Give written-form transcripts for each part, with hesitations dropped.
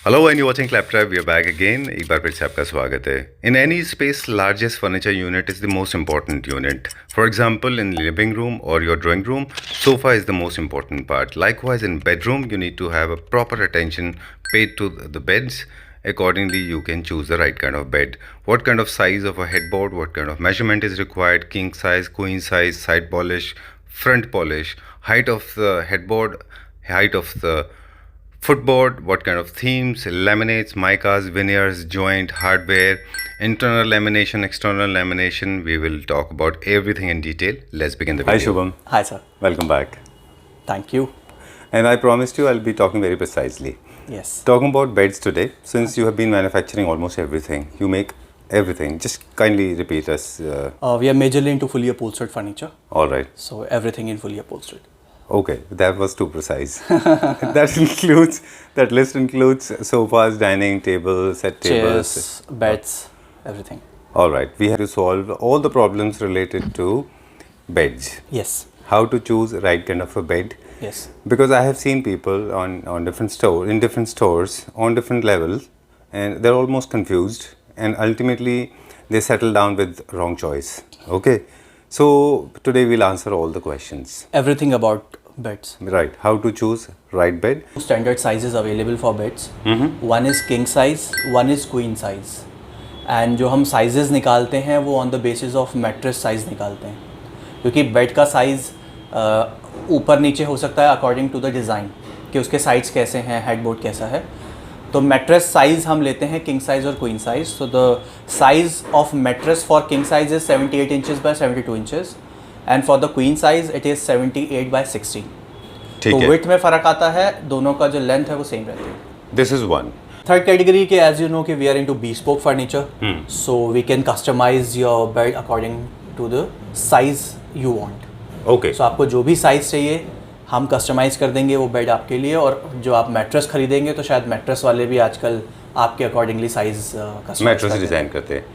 Hello and you're watching Claptrap. We are back again. एक बार फिर से आपका स्वागत है. In any space, largest furniture unit is the most important unit. For example, in living room or your drawing room, sofa is the most important part. Likewise, in bedroom, you need to have a proper attention paid to the beds. Accordingly, you can choose the right kind of bed. What kind of size of a headboard, what kind of measurement is required, king size, queen size, side polish, front polish, height of the headboard, height of the footboard, what kind of themes, laminates, micas, veneers, joint, hardware, internal lamination, external lamination. We will talk about everything in detail. Let's begin the video. Hi Shubham. Hi sir. Welcome back. Thank you. And I promised you I'll be talking very precisely. Yes. Talking about beds today, since you have been manufacturing almost everything, you make everything. Just kindly repeat us. We are majorly into fully upholstered furniture. All right. So everything in fully upholstered. Okay, that was too precise. That list includes sofas, dining tables, set tables. Chairs, beds, everything. All right. We have to solve all the problems related to beds. Yes. How to choose right kind of a bed. Yes. Because I have seen people on different stores on different levels, and they're almost confused, and ultimately they settle down with wrong choice. Okay, so today we'll answer all the questions. Everything about beds. Right, how to choose right bed. Standard sizes available for beds. One is king size, one is queen size. And जो हम sizes निकालते हैं वो on the basis of mattress size निकालते हैं, क्योंकि bed का size ऊपर नीचे हो सकता है अकॉर्डिंग टू द डिज़ाइन कि उसके साइड्स कैसे हैं, हेडबोर्ड कैसा है. तो मैट्रेस साइज़ हम लेते हैं किंग साइज़ और queen size. So the size of mattress for king size is 78 inches by 72 inches and for the queen size it is 78 by 60. तो विड्थ में फ़र्क आता है, दोनों का जो लेंथ है वो सेम रहती है. This is one. Third category के एज यू नो कि we are into bespoke furniture, so we can customize your bed according to the size you want. Okay. So आपको जो भी साइज़ चाहिए हम कस्टमाइज़ कर देंगे वो बेड आपके लिए. और जो आप मैट्रेस खरीदेंगे तो शायद मैट्रेस वाले भी आजकल आपके अकॉर्डिंगली साइज़ मैट्रेस डिज़ाइन करते हैं.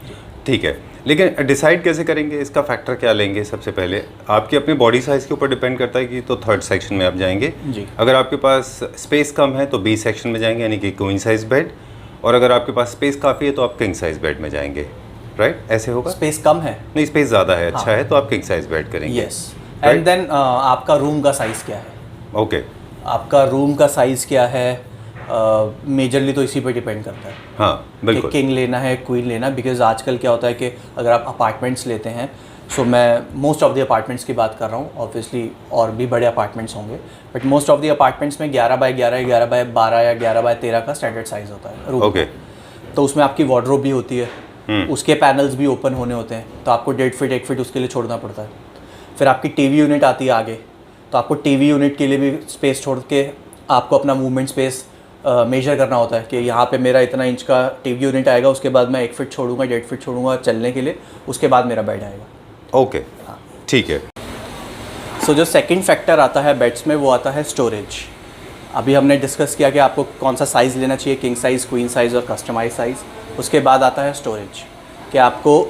ठीक है, लेकिन डिसाइड कैसे करेंगे, इसका फैक्टर क्या लेंगे? सबसे पहले आपकी अपनी बॉडी साइज़ के ऊपर डिपेंड करता है कि तो थर्ड सेक्शन में आप जाएंगे जी. अगर आपके पास स्पेस कम है तो बी सेक्शन में जाएंगे, यानी कि क्वीन साइज़ बेड. और अगर आपके पास स्पेस काफ़ी है तो आप किंग साइज़ बेड में जाएंगे. राइट, ऐसे होगा. स्पेस कम है, नहीं, स्पेस ज़्यादा है, अच्छा है, तो आप किंग साइज़ बेड करेंगे. यस. एंड देन आपका रूम का साइज़ क्या है. ओके. आपका रूम का साइज़ क्या है मेजरली तो इसी पे डिपेंड करता है. हाँ बिल्कुल. किंग लेना है, क्वीन लेना, बिकॉज आजकल क्या होता है कि अगर आप अपार्टमेंट्स लेते हैं, सो मैं मोस्ट ऑफ द अपार्टमेंट्स की बात कर रहा हूँ, ऑब्वियसली और भी बड़े अपार्टमेंट्स होंगे, but most of the apartments में 11 बाय 11, 11 बाय 12 या 11 बाय 13 का स्टैंडर्ड साइज़ होता है रूम. ओके. तो उसमें आपकी वार्डरोब भी होती है, उसके पैनल्स भी ओपन होने होते हैं, तो आपको 1.5 फीट 1 फीट उसके लिए छोड़ना पड़ता है. फिर आपकी टीवी यूनिट आती है आगे, तो आपको टीवी यूनिट के लिए भी स्पेस छोड़ के आपको अपना मूवमेंट स्पेस मेजर करना होता है कि यहाँ पे मेरा इतना इंच का टीवी यूनिट आएगा, उसके बाद मैं 1 फीट छोड़ूंगा, 1.5 फीट छोड़ूंगा चलने के लिए, उसके बाद मेरा बेड आएगा. ओके, ठीक है. सो जो सेकंड फैक्टर आता है बेड्स में वो आता है स्टोरेज. अभी हमने डिस्कस किया कि आपको कौन सा साइज़ लेना चाहिए, किंग साइज़, क्वीन साइज़ और कस्टमाइज साइज़. उसके बाद आता है स्टोरेज, कि आपको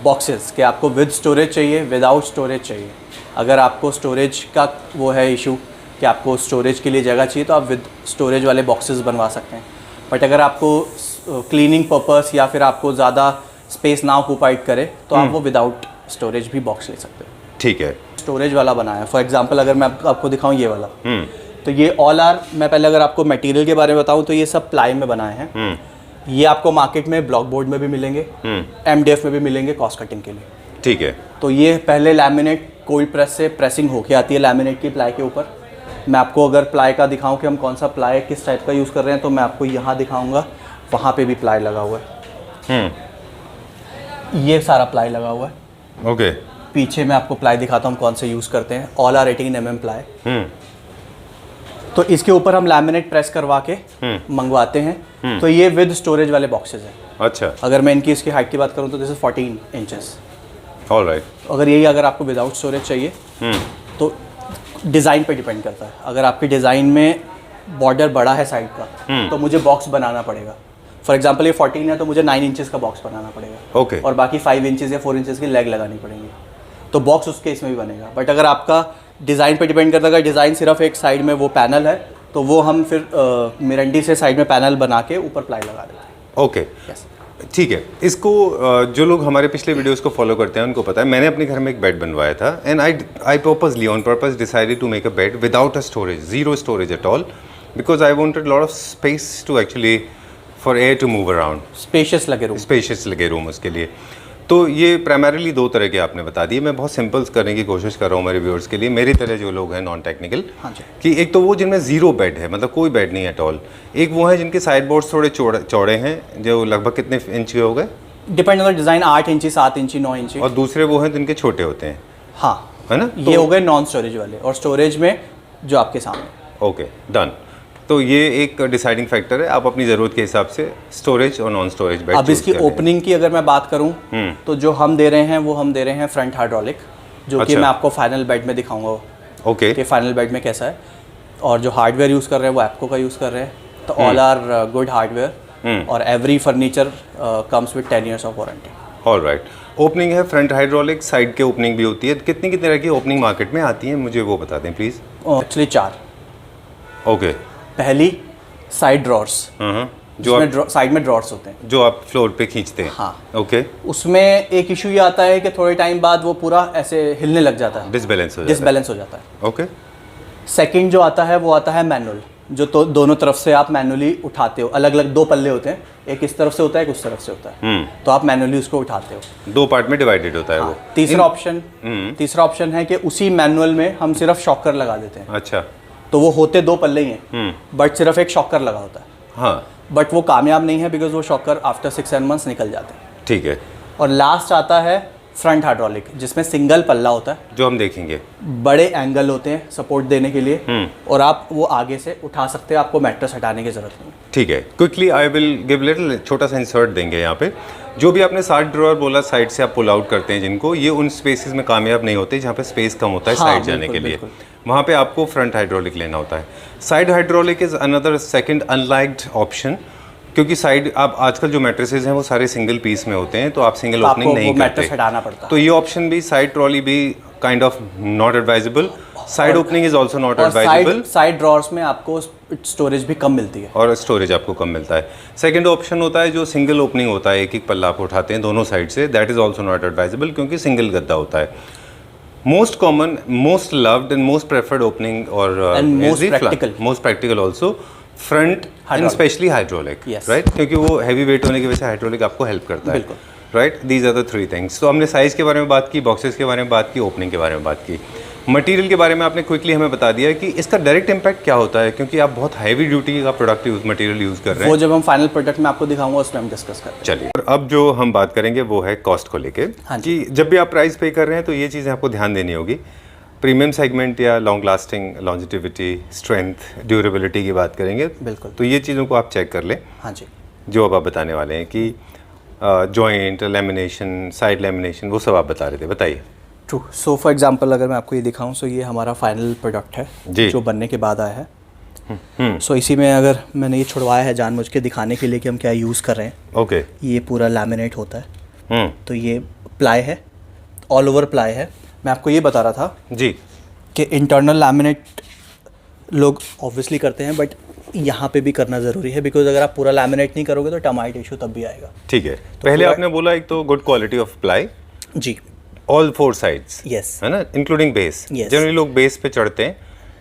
बॉक्सेस, कि आपको विद स्टोरेज चाहिए, विदाउट स्टोरेज चाहिए. अगर आपको स्टोरेज का वो है इशू कि आपको स्टोरेज के लिए जगह चाहिए तो आप विद स्टोरेज वाले बॉक्सेस बनवा सकते हैं. बट अगर आपको क्लीनिंग पर्पस या फिर आपको ज़्यादा स्पेस ना ऑक्यूपाइड करे तो आप वो विदाउट स्टोरेज भी बॉक्स ले सकते हैं. ठीक है. स्टोरेज वाला बनाया, फॉर एग्जांपल अगर मैं आपको दिखाऊं ये वाला, तो ये ऑल आर, मैं पहले अगर आपको मटेरियल के बारे में बताऊं तो ये सब प्लाई में बनाए हैं. ये आपको मार्केट में ब्लॉक बोर्ड में भी मिलेंगे, MDF में भी मिलेंगे कॉस्ट कटिंग के लिए. ठीक है. तो ये पहले लैमिनेट कोल्ड प्रेस से प्रेसिंग होके आती है लैमिनेट की प्लाई के ऊपर. मैं आपको अगर प्लाई का दिखाऊं कि हम कौन सा प्लाई किस टाइप का यूज़ कर रहे हैं, तो मैं आपको यहाँ दिखाऊंगा, वहाँ पे भी प्लाई लगा हुआ है. ये सारा प्लाई लगा हुआ है. ओके. पीछे मैं आपको प्लाई दिखाता हूँ कौन से यूज़ करते हैं. All are 18 mm ply. तो इसके ऊपर हम लैमिनेट प्रेस करवा के मंगवाते हैं. तो ये विद स्टोरेज वाले बॉक्सेस हैं. अच्छा. अगर मैं इनकी इसकी हाइट की बात करूँ तो दिस इज 14 इंचेस. ऑलराइट. अगर यही अगर आपको विदाउट स्टोरेज चाहिए तो डिज़ाइन पे डिपेंड करता है. अगर आपकी डिज़ाइन में बॉर्डर बड़ा है साइड का तो मुझे बॉक्स बनाना पड़ेगा. फॉर एग्जांपल ये 14 है तो मुझे 9 इंचेस का बॉक्स बनाना पड़ेगा. ओके. और बाकी 5 इंचेस या 4 इंचेस की लेग लगानी पड़ेंगी, तो बॉक्स उसके इसमें भी बनेगा. बट अगर आपका डिज़ाइन पे डिपेंड करता है, अगर डिज़ाइन सिर्फ एक साइड में वो पैनल है तो वो हम फिर मिरंडी से साइड में पैनल बना के ऊपर प्लाई लगा देते हैं। Okay, yes. ठीक है। इसको जो लोग हमारे पिछले वीडियोस को फॉलो करते हैं उनको पता है, मैंने अपने घर में एक बेड बनवाया था and I purposely on purpose decided to make a bed without a storage, zero storage at all, because I wanted lot of space to actually for air to move around, spacious लगे room. Spacious लगे room उसके लिए। तो ये primarily दो तरह के आपने बता दिए, मैं बहुत सिंपल्स करने की कोशिश कर रहा हूँ मेरे व्यूअर्स के लिए, मेरी तरह जो लोग हैं नॉन टेक्निकल, हाँ जी। कि एक तो वो जिनमें जीरो बेड है, मतलब कोई बेड नहीं है एट ऑल, एक वो है जिनके साइड बोर्ड्स थोड़े चौड़े हैं, जो लगभग कितने इंच के हो गए, डिपेंड ऑन द डिज़ाइन, 8 इंची, 7 इंची, 9 इंची। और दूसरे वो हैं जिनके छोटे होते हैं, हाँ, है ना? ये हो गए नॉन स्टोरेज वाले, और स्टोरेज में जो आपके सामने। Okay, done. तो ये एक डिसाइडिंग फैक्टर है, आप अपनी ज़रूरत के हिसाब से स्टोरेज और नॉन स्टोरेज बेड। अब इसकी ओपनिंग की अगर मैं बात करूं तो जो हम दे रहे हैं वो हम दे रहे हैं फ्रंट हाइड्रोलिक, जो कि अच्छा। मैं आपको फाइनल बेड में दिखाऊंगा ओके, कि फाइनल बेड में कैसा है। और जो हार्डवेयर यूज़ कर रहे हैं वो एप्को का यूज़ कर रहे हैं, तो ऑल आर गुड हार्डवेयर, और every furniture comes with 10 years of warranty. All right. Opening है फ्रंट हाइड्रोलिक, साइड के ओपनिंग भी होती है, कितनी की तरह की ओपनिंग मार्केट में आती है मुझे वो बता दें प्लीज़। एक्चुअली 4। ओके, पहली साइड ड्रॉर्स, जो साइड में ड्रॉर्स होते हैं, जो आप फ्लोर पे खींचते हैं। हाँ। ओके, उसमें एक इशू ये आता है कि थोड़े टाइम बाद वो पूरा ऐसे हिलने लग जाता है, डिसबैलेंस हो जाता डिसबैलेंस हो जाता है। है। ओके, सेकंड जो आता है वो आता है मैनुअल, जो तो दोनों तरफ से आप मैनुअली उठाते हो। अलग अलग 2 पल्ले होते हैं, एक इस तरफ से होता है, एक उस तरफ से होता है, तो आप मैनुअली उसको उठाते हो। 2 पार्ट में डिवाइडेड होता है वो। तीसरा ऑप्शन है कि उसी मैनुअल में हम सिर्फ शॉकर लगा देते हैं। अच्छा, तो वो होते 2 पल्ले ही हैं, बट सिर्फ एक शॉकर लगा होता है। हाँ, बट वो कामयाब नहीं है, बिकॉज वो शॉकर आफ्टर 6-7 मंथ्स निकल जाते हैं। ठीक है। और लास्ट आता है फ्रंट हाइड्रोलिक, जिसमें सिंगल पल्ला होता है, जो हम देखेंगे, बड़े एंगल होते हैं सपोर्ट देने के लिए, और आप वो आगे से उठा सकते हैं, आपको मैट्रेस हटाने की जरूरत नहीं। ठीक है। Quickly I will give little, छोटा सा इंसर्ट देंगे यहाँ पे। जो भी आपने 60 ड्रॉअर बोला साइड से आप पुल आउट करते हैं जिनको, ये उन स्पेसेस में कामयाब नहीं होते जहाँ पे स्पेस कम होता है हाँ, साइड जाने बिल्कुल, के लिए, बिल्कुल। वहाँ पे आपको फ्रंट हाइड्रोलिक लेना होता है। Side hydraulic is another second unliked option, क्योंकि साइड आप आजकल जो मैट्रेसेस हैं वो सारे सिंगल पीस में होते हैं, तो आप सिंगल ओपनिंग नहीं करते, मैट्रेस हटाना पड़ता है। तो ये ऑप्शन भी, साइड ट्रॉली भी kind of not advisable, side opening is also not advisable, side drawers में आपको स्टोरेज भी कम मिलती है, और स्टोरेज आपको कम मिलता है। सेकंड ऑप्शन होता है जो सिंगल ओपनिंग होता है, एक एक पल्ला आप उठाते हैं दोनों साइड से, that is also not advisable, क्योंकि सिंगल गद्दा होता है। Most common, most loved and most preferred opening और most practical also front and specially hydraulic, right, क्योंकि वो हैवी वेट होने की वजह से हाइड्रोलिक आपको हेल्प करता है, right. These are the 3 things. तो हमने साइज़ के बारे में बात की, बॉक्सेस के बारे में बात की, ओपनिंग के बारे में बात की, मटेरियल के बारे में आपने क्विकली हमें बता दिया कि इसका डायरेक्ट इम्पैक्ट क्या होता है, क्योंकि आप बहुत हैवी ड्यूटी का प्रोडक्ट मटेरियल यूज़ कर रहे हैं। वो जब हम फाइनल प्रोडक्ट में आपको दिखाऊंगा उसमें हम डिस्कस करेंगे। चलिए, और अब जो हम बात करेंगे वो है कॉस्ट को लेके, हाँ कि जब भी आप प्राइस पे कर रहे हैं तो ये चीज़ें आपको ध्यान देनी होगी। प्रीमियम सेगमेंट या long lasting, longevity, strength, durability की बात करेंगे, बिल्कुल, तो ये चीज़ों को आप चेक कर लें। हाँ जी, जो अब आप बताने वाले हैं कि जॉइंट, लेमिनेशन, साइड लेमिनेशन, वो सब आप बता रहे थे, बताइए। ट्रू। सो फॉर एग्जांपल अगर मैं आपको ये दिखाऊं, सो ये हमारा फाइनल प्रोडक्ट है जी, जो बनने के बाद आया है। सो इसी में अगर मैंने ये छुड़वाया है जानबूझ के दिखाने के लिए कि हम क्या यूज़ कर रहे हैं। ओके, ये पूरा लैमिनेट होता है, तो ये प्लाई है, ऑल ओवर प्लाई है। मैं आपको ये बता रहा था जी कि इंटरनल लैमिनेट लोग ऑब्वियसली करते हैं, बट यहाँ पे भी करना ज़रूरी है, बिकॉज अगर आप पूरा लैमिनेट नहीं करोगे तो टर्माइट इशू तब भी आएगा। ठीक है। पहले आपने बोला एक तो गुड क्वालिटी ऑफ प्लाई, जी, ऑल 4 साइड्स, यस, है ना, इंक्लूडिंग बेस। Yes. जनरली लोग बेस पे चढ़ते हैं,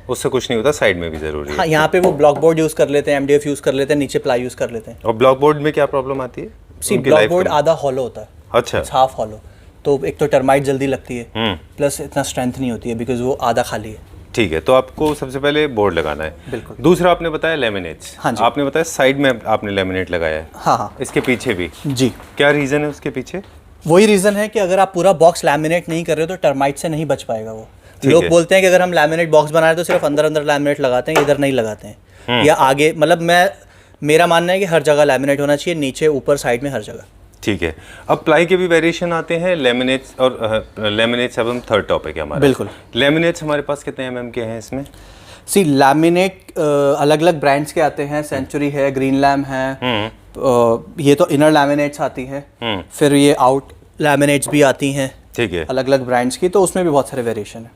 उससे कुछ नहीं होता, साइड में भी ज़रूरी है। हाँ, यहाँ पे वो ब्लॉक बोर्ड यूज़ कर लेते हैं, MDF यूज़ कर लेते हैं, नीचे प्लाई यूज़ कर लेते हैं। और ब्लॉक बोर्ड में क्या प्रॉब्लम आती है? सी, ब्लॉक बोर्ड आधा हॉलो होता है, अच्छा, हाफ हॉलो, तो एक तो टर्माइट जल्दी लगती है, प्लस इतना स्ट्रेंथ नहीं होती है बिकॉज वो आधा खाली है। ठीक है, तो आपको सबसे पहले बोर्ड लगाना है। बिल्कुल। दूसरा आपने बताया लेमिनेट्स। हाँ जी। आपने बताया साइड में आपने लेमिनेट लगाया है। हाँ हाँ, इसके पीछे भी जी, क्या रीज़न है उसके पीछे? वही रीज़न है कि अगर आप पूरा बॉक्स लैमिनेट नहीं कर रहे हो तो टर्माइट से नहीं बच पाएगा वो। लोग बोलते हैं कि अगर हम लैमिनेट बॉक्स बना रहे हैं तो सिर्फ अंदर अंदर लैमिनेट लगाते हैं, इधर नहीं लगाते हैं, या आगे, मतलब मेरा मानना है कि हर जगह लैमिनेट होना चाहिए, नीचे, ऊपर, साइड में, हर जगह। ठीक है। अब प्लाई के भी वेरिएशन आते हैं, लेमिनेट्स, और लेमिनेट्स अब हम थर्ड टॉपिक है हमारा। बिल्कुल। लेमिनेट्स हमारे पास कितने mm के हैं इसमें? सी, लैमिनेट अलग अलग ब्रांड्स के आते हैं, सेंचुरी है, ग्रीन लैम है, ये तो इनर लैमिनेट्स आती हैं, फिर ये आउट लैमिनेट्स भी आती हैं, ठीक है, अलग अलग ब्रांड्स की, तो उसमें भी बहुत सारे वेरिएशन है।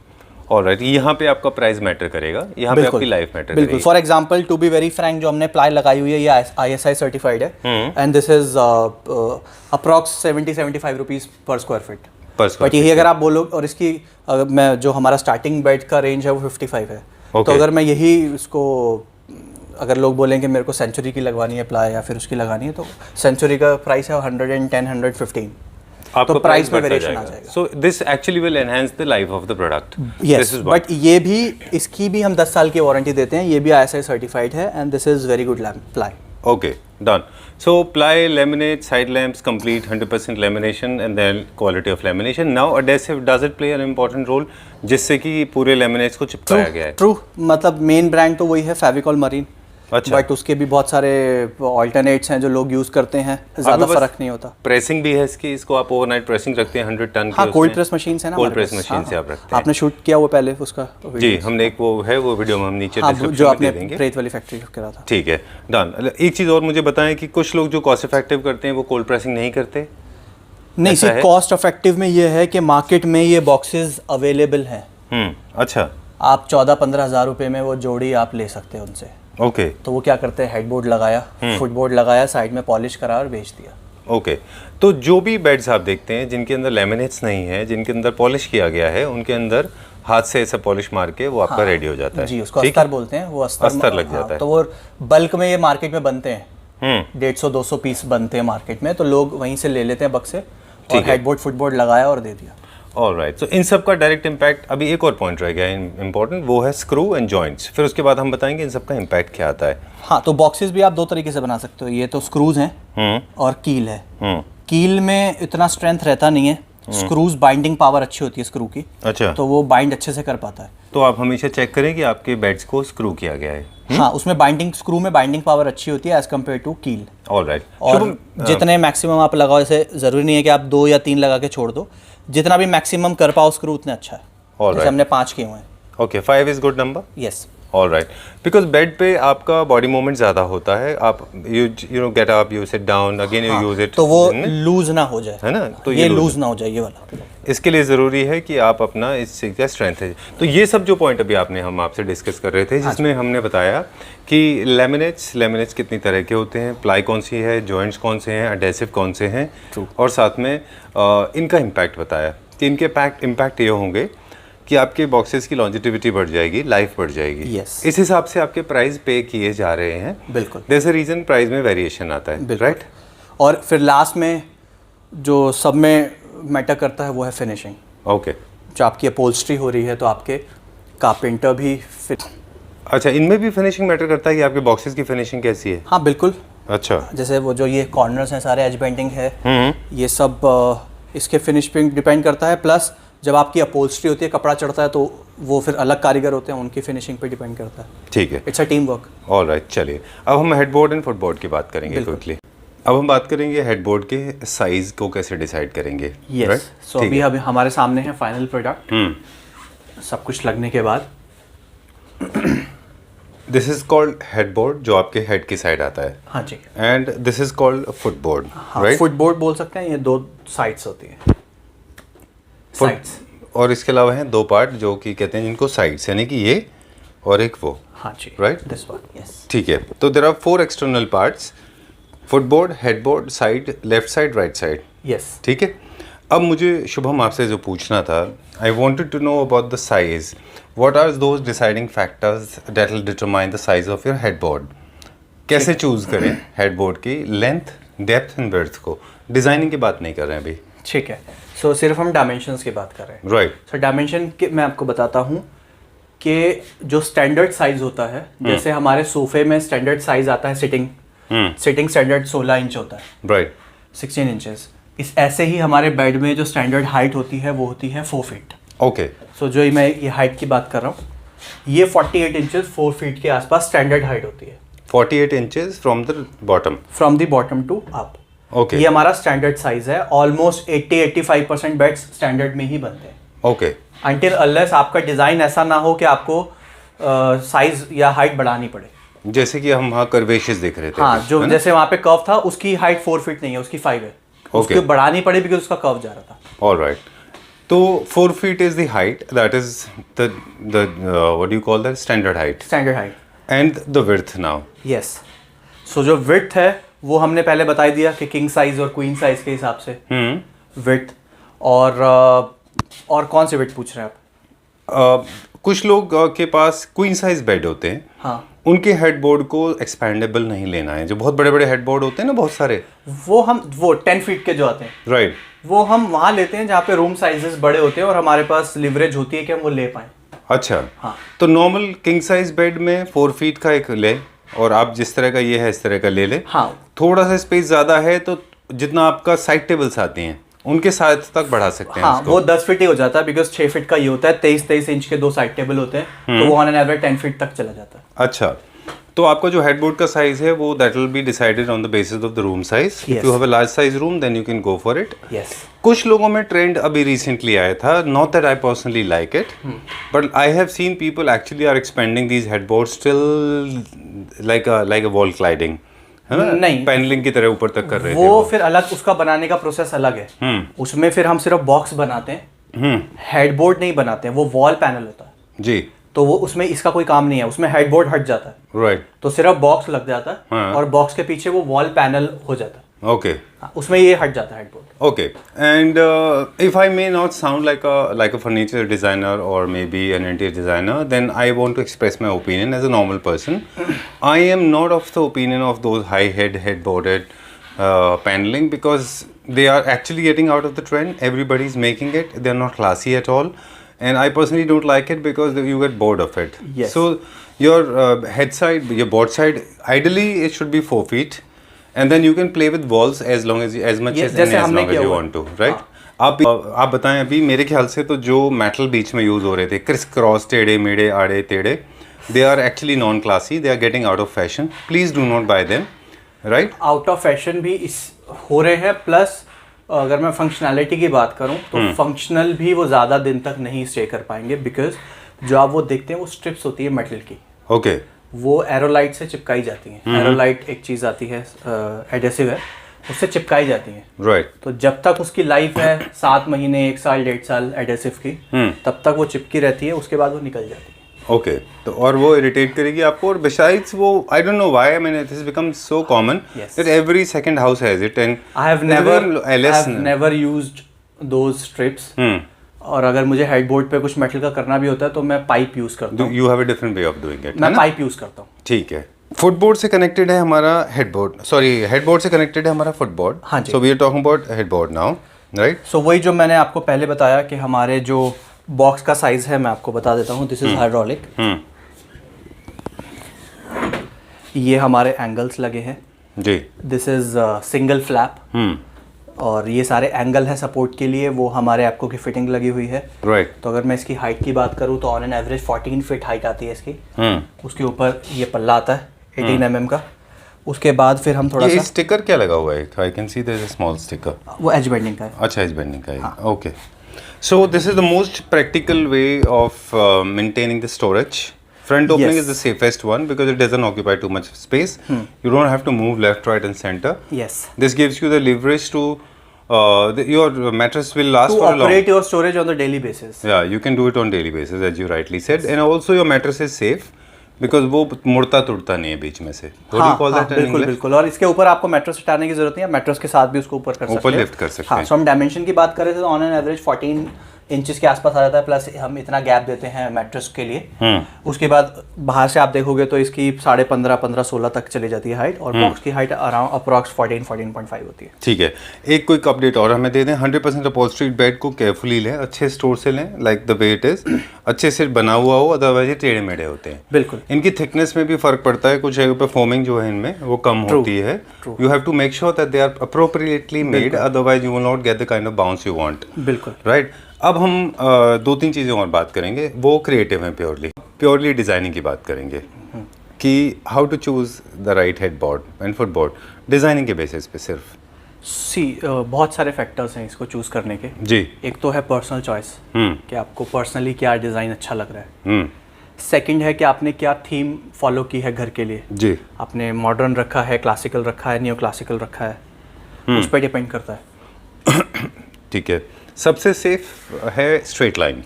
ऑलराइट, यहाँ पे आपका प्राइस मैटर करेगा, यहाँ पे आपकी लाइफ मैटर बिल्कुल। करेगी। For example to be very frank, जो हमने प्लाई लगाई हुई है ये ISI सर्टिफाइड है and this is approx 70-75 rupees per square feet. But यही अगर आप बोलो, और इसकी मैं जो हमारा स्टार्टिंग बेड का रेंज है वो 55 है। तो अगर मैं यही इसको, अगर लोग बोलेंगे मेरे को सेंचुरी की लगवानी है प्लाई या फिर उसकी लगानी है, तो सेंचुरी का प्राइस है 110-115, तो प्राइस में वेरिएशन आ जाएगा। So this actually will enhance the life of the product. Yes, but ये भी, इसकी भी हम 10 साल की वारंटी देते हैं, ये भी ISI सर्टिफाइड है and this is very good ply. Okay, done. So ply, laminate, side lamps, complete 100% lamination and then quality of lamination. Now adhesive, does it play an important role जिससे कि पूरे laminates को चिपकाया गया है? True, मतलब main brand तो वही है फेविकॉल मरीन। अच्छा। बट उसके भी बहुत सारे ऑल्टरनेट्स हैं जो लोग यूज़ करते हैं, ज़्यादा फर्क नहीं होता। प्रेसिंग भी है इसकी, इसको आप ओवरनाइट प्रेसिंग रखते हैं 100 टन हाँ, कोल्ड प्रेस मशीन है ना, कोल्ड प्रेस मशीन से आप रखते हैं। आपने शूट किया वो पहले उसका जी, हमने एक वो है, वो वीडियो हम नीचे हाँ, डिस्क्रिप्शन जो में आपने दे देंगे। प्रेत वाली फैक्ट्री करा था। ठीक है, डन। एक चीज़ और मुझे बताएं कि कुछ लोग जो कॉस्ट इफेक्टिव करते हैं वो कोल्ड प्रेसिंग नहीं करते। नहीं, सिर्फ कॉस्ट इफेक्टिव में ये है कि मार्केट में ये बॉक्सेस अवेलेबल हैं। अच्छा। आप 14-15 हज़ार रुपये में वो जोड़ी आप ले सकते हैं उनसे। ओके। तो वो क्या करते हैं, हेडबोर्ड लगाया, फुटबोर्ड लगाया, साइड में पॉलिश करा और बेच दिया। ओके, तो जो भी बेड्स आप देखते हैं जिनके अंदर लेमिनेट्स नहीं है, जिनके अंदर पॉलिश किया गया है, उनके अंदर हाथ से ऐसा पॉलिश मार के वो आपका रेडी हो जाता है। जी, उसको अस्तर बोलते हैं, वो अस्तर लग जाता है। तो वो बल्क में ये मार्केट में बनते हैं, 150-200 पीस बनते हैं मार्केट में, तो लोग वहीं से ले लेते हैं बक्से, और हेडबोर्ड फुटबोर्ड लगाया और दे दिया। ऑलराइट, तो इन सब का डायरेक्ट इम्पैक्ट, अभी एक और पॉइंट रह गया है इंपॉर्टेंट, वो है स्क्रू एंड जॉइंट्स। फिर उसके बाद हम बताएंगे इन सब का इम्पैक्ट क्या आता है। हाँ, तो बॉक्सेस भी आप दो तरीके से बना सकते हो। ये तो स्क्रूज हैं और कील है। कील में इतना स्ट्रेंथ रहता नहीं है, स्क्रूज बाइंडिंग पावर अच्छी होती है स्क्रू की। अच्छा। तो वो बाइंड अच्छे से कर पाता है। तो आप हमेशा चेक करें कि आपके बेड्स को स्क्रू किया गया है। हाँ, उसमें बाइंडिंग, स्क्रू में बाइंडिंग पावर अच्छी होती है एज कम्पेयर टू कील। ऑलराइट, और जितने मैक्सिमम आप लगाओ, ऐसे ज़रूरी नहीं है कि आप 2 या 3 लगा के छोड़ दो, जितना भी मैक्सिमम कर पाओ स्क्रू उतना अच्छा है। जैसे हमने 5 किए हुए हैं। Okay, 5 is good number. Yes, alright, because bed पे आपका बॉडी मूवमेंट ज़्यादा होता है, आप you know get up, you sit down, again you use it, तो वो लूज ना हो जाए, है ना, तो ये लूज ना हो जाए ये वाला। इसके लिए ज़रूरी है कि आप अपना इस चीज़ का स्ट्रेंथ है। तो ये सब जो पॉइंट अभी हम आपसे डिस्कस कर रहे थे, जिसमें हमने बताया कि लेमिनेट्स कितनी तरह के होते हैं, प्लाई कौन सी है, जॉइंट्स कौन से हैं, एडेसिव कौन से हैं, और साथ में इनका इम्पैक्ट बताया कि इनके इम्पैक्ट ये होंगे कि आपके बॉक्सेस की लॉन्जिटिविटी बढ़ जाएगी, लाइफ बढ़ जाएगी। Yes. इस हिसाब से आपके प्राइस पे किए जा रहे हैं। बिल्कुल, there is a reason price में वेरिएशन आता है, राइट। और फिर लास्ट में जो सब में मैटर करता है वो है फिनिशिंग। ओके, जो आपकी अपहोल्स्ट्री हो रही है, तो आपके कारपेंटर भी अच्छा, इनमें भी फिनिशिंग मैटर करता है कि आपके बॉक्सेस की फिनिशिंग कैसी है। हाँ, बिल्कुल। अच्छा, जैसे वो जो ये कॉर्नर्स हैं सारे, एज बेंडिंग है, ये सब इसके फिनिश पे डिपेंड करता है। प्लस जब आपकी अपहोल्स्ट्री होती है, कपड़ा चढ़ता है, तो वो फिर अलग कारीगर होते हैं, उनकी फिनिशिंग पे डिपेंड करता है। ठीक है, it's a team work. Alright, चलिए अब हम हेडबोर्ड एंड फुटबोर्ड की बात करेंगे क्विकली। अब हम बात करेंगे हेडबोर्ड के साइज को कैसे डिसाइड करेंगे। यस, सो अभी हमारे सामने है फाइनल प्रोडक्ट, सब कुछ लगने के बाद। दिस इज कॉल्ड हेडबोर्ड, जो आपके हेड की साइड आता है। हाँ जी। And this is called footboard, right. Footboard बोल सकते हैं, ये 2 साइड्स होती है। साइड्स, और इसके अलावा हैं 2 पार्ट जो कि कहते हैं जिनको साइड्स, यानी कि ये और एक वो। हाँ जी, राइट, दिस वन। यस, ठीक है। तो there are 4 external parts, footboard, headboard, side, left side, right side. Yes, ठीक है। अब मुझे शुभम आपसे जो पूछना था, I wanted to know about the size. What are those deciding factors that will determine the size of your headboard. कैसे choose करें हेडबोर्ड की लेंथ, डेप्थ एंड ब्रेड्थ को। डिजाइनिंग की बात नहीं कर रहे हैं अभी, ठीक है। सो सिर्फ हम डायमेंशंस की बात कर रहे हैं, राइट। सो डायमेंशन के मैं आपको बताता हूँ कि जो स्टैंडर्ड साइज होता है, जैसे हमारे सोफे में स्टैंडर्ड साइज आता है सिटिंग स्टैंडर्ड 16 इंच होता है, राइट, 16 इंचेस। इस ऐसे ही हमारे बेड में जो स्टैंडर्ड हाइट होती है वो होती है 4 फीट। ओके, सो जो मैं ये हाइट की बात कर रहा हूँ, ये 48 इंचेस 4 फीट के आसपास स्टैंडर्ड हाइट होती है। 48 inches from the bottom to up. Okay, ये हमारा स्टैंडर्ड साइज है। ऑलमोस्ट 80-85% बेड्स स्टैंडर्ड में ही बनते हैं। ओके, अंटिल अनलेस आपका डिज़ाइन ऐसा ना हो कि आपको साइज या हाइट बढ़ानी पड़े। जैसे कि हम वहाँ कर्वेशेस देख रहे थे। हाँ, जो जैसे वहाँ पे कर्व था, उसकी हाइट 4 फीट नहीं है, उसकी 5 है। उसको बढ़ानी पड़ी बिकॉज उसका कर्व जा रहा था। ऑलराइट, तो 4 feet is the height, that is the what do you call that, standard height, standard height. and the width now. Yes, so जो विड्थ है वो हमने पहले बता ही दिया कि किंग साइज और क्वीन साइज के हिसाब से विड्थ। और कौन से विड्थ पूछ रहे हैं आप? कुछ लोग के पास क्वीन साइज बेड होते हैं, हाँ, उनके हेडबोर्ड को एक्सपेंडेबल नहीं लेना है। जो बहुत बड़े बड़े हेडबोर्ड होते हैं ना, बहुत सारे, वो 10 फीट के जो आते हैं, राइट, वो हम वहाँ लेते हैं जहाँ पे रूम साइजेस बड़े होते हैं और हमारे पास लिवरेज होती है कि हम वो ले पाएँ। अच्छा, हाँ। तो नॉर्मल किंग साइज बेड में 4 feet का एक ले, और आप जिस तरह का ये है इस तरह का ले ले। हाँ। थोड़ा सा स्पेस ज़्यादा है तो जितना आपका साइड टेबल्स आती हैं उनके साथ तक बढ़ा सकते हैं हाँ, उसको। वो 10 फीट ही हो जाता है, बिकॉज 6 फीट का ये होता है, 23 इंच के 2 साइड टेबल होते हैं, तो वो ऑन एन एवरेज 10 फीट तक चला जाता है। अच्छा, तो आपका जो हेडबोर्ड का साइज है वो that will be decided on the basis of the room size. If you have a large size room then you can go for it. Yes. कुछ लोगों में ट्रेंड अभी रिसेंटली आया था, not that I personally like it, but I have seen people actually are expanding these headboards till like a wall cladding, है ना, नहीं, panelling की तरह ऊपर तक कर रहे थे वो फिर अलग, उसका बनाने का प्रोसेस अलग है। उसमें फिर हम सिर्फ बॉक्स बनाते हैं, हेडबोर्ड नहीं बनाते हैं, वो वॉल पैनल होता है जी, तो वो उसमें इसका कोई काम नहीं है, उसमें हेडबोर्ड हट जाता है, राइट, तो सिर्फ बॉक्स लग जाता है हाँ। और बॉक्स के पीछे वो वॉल पैनल हो जाता है। ओके, हाँ, उसमें ये हट जाता है headboard. okay, and if I may not sound like a furniture designer or maybe an interior designer, then I want to express my opinion as a normal person. I am not of the opinion of those high headboarded paneling, because they are actually getting out of the trend. Everybody is making it. They are not classy at all, and I personally don't like it because you get bored of it. Yes. So your head side, your board side, ideally it should be 4 feet. And then you can play with walls as long as much Yes, as जैसे as हमने long as किया you हुआ want to, right? आप बताएं, अभी मेरे ख्याल से तो जो मेटल बीच में यूज हो रहे थे, क्रिस क्रॉस, टेढ़े मेढ़े, आड़े टेढ़े, they are actually non classy, they are getting out of fashion. Please do not buy them, right? Out of fashion भी इस हो रहे हैं, प्लस अगर मैं फंक्शनैलिटी की बात करूं तो फंक्शनल भी वो ज़्यादा दिन तक नहीं स्टे कर पाएंगे, बिकॉज जो आप वो देखते हैं वो स्ट्रिप्स होती है मेटल की, ओके, वो एरोलाइट से चिपकाई जाती हैं। एरोलाइट एक चीज़ आती है, एडेसिव है, उससे चिपकाई जाती हैं, राइट। तो जब तक उसकी लाइफ है 7 महीने, 1 साल, 1.5 साल एडेसिव की, तब तक वो चिपकी रहती है, उसके बाद वो निकल जाती है। ओके, तो और वो इरिटेट करेगी आपको, और बिसाइड्स वो आई don't know why, I mean it has become so common that every second house has it, and I have never used those strips. और अगर मुझे हेडबोर्ड पे कुछ मेटल का करना भी होता है तो मैं पाइप यूज करता हूँ। You have a different way of doing it, मैं पाइप यूज करता हूँ। ठीक है। फुटबोर्ड से कनेक्टेड है हमारा हेडबोर्ड, सॉरी हेडबोर्ड से कनेक्टेड है हमारा फुटबोर्ड। हाँ जी। So we are talking about headboard now, right? So वही जो मैंने आपको पहले बताया कि हमारे जो बॉक्स का साइज है, मैं आपको बता देता हूँ। This is hydraulic. ये हमारे एंगल्स लगे हैं जी। दिस इज सिंगल फ्लैप, और ये सारे एंगल है सपोर्ट के लिए, वो हमारे आपको की फिटिंग लगी हुई है, राइट। तो अगर मैं इसकी हाइट की बात करूँ तो on an average 14 feet height आती है इसकी। उसके ऊपर ये पल्ला आता है 18 mm का। उसके बाद फिर हम थोड़ा ये सा, स्टिकर क्या लगा हुआ है? I can see there is a small sticker. वो एज बेंडिंग का है। अच्छा, एज बेंडिंग का है, okay. So this is the most practical way of maintaining the storage. Front opening Yes. is the safest one because it doesn't occupy too much space. You don't have to move left, right, and center. Yes. This gives you the leverage to your mattress will last To for a long. operate your storage on the daily basis. Yeah, you can do it on daily basis as you rightly said, and also your mattress is safe because वो मुड़ता तुड़ता नहीं है बीच में से। What do you call that in बिल्कुल English? बिल्कुल। और इसके ऊपर आपको मैट्रेस हटाने की जरूरत नहीं है, मैट्रेस के साथ भी उसको ऊपर कर सकते हैं, ऊपर लिफ्ट कर सकते हाँ। हैं। सो हम डायमेंशन की बात करें तो ऑन एन एवरेज 14 इंचेस के आसपास आ जाता है, प्लस हम इतना गैप देते हैं मैट्रेस के लिए। उसके बाद बाहर से आप देखोगे तो इसकी 15.5 15-16 तक चली जाती है हाइट, और बॉक्स की हाइट अराउंड अप्रॉक्स 14.5 होती है। ठीक है, एक क्विक अपडेट और हमें दे दें। 100% अपॉल्स्ट्रीड बेड को केयरफुली लें, अच्छे स्टोर से लें, like the way it is, अच्छे से बना हुआ हो, अदरवाइज ये टेढ़े मेढ़े होते हैं। बिल्कुल। इनकी थिकनेस में भी फर्क पड़ता है, कुछ जगह पे फोमिंग जो है इनमें वो कम होती है। You have to make sure that they are appropriately made, otherwise you will not get the kind of bounce you want. बिल्कुल, राइट। अब हम 2-3 चीज़ें और बात करेंगे, वो क्रिएटिव हैं, प्योरली डिज़ाइनिंग की बात करेंगे कि how to choose the right headboard and footboard, designing के बेसिस पे सिर्फ। बहुत सारे फैक्टर्स हैं इसको चूज करने के। जी। एक तो है पर्सनल चॉइस, कि आपको पर्सनली क्या डिज़ाइन अच्छा लग रहा है। सेकंड है कि आपने क्या थीम फॉलो की है घर के लिए। जी। आपने मॉडर्न रखा है, क्लासिकल रखा है, न्यू क्लासिकल रखा है, उस पर डिपेंड करता है। ठीक है। सबसे सेफ है straight line,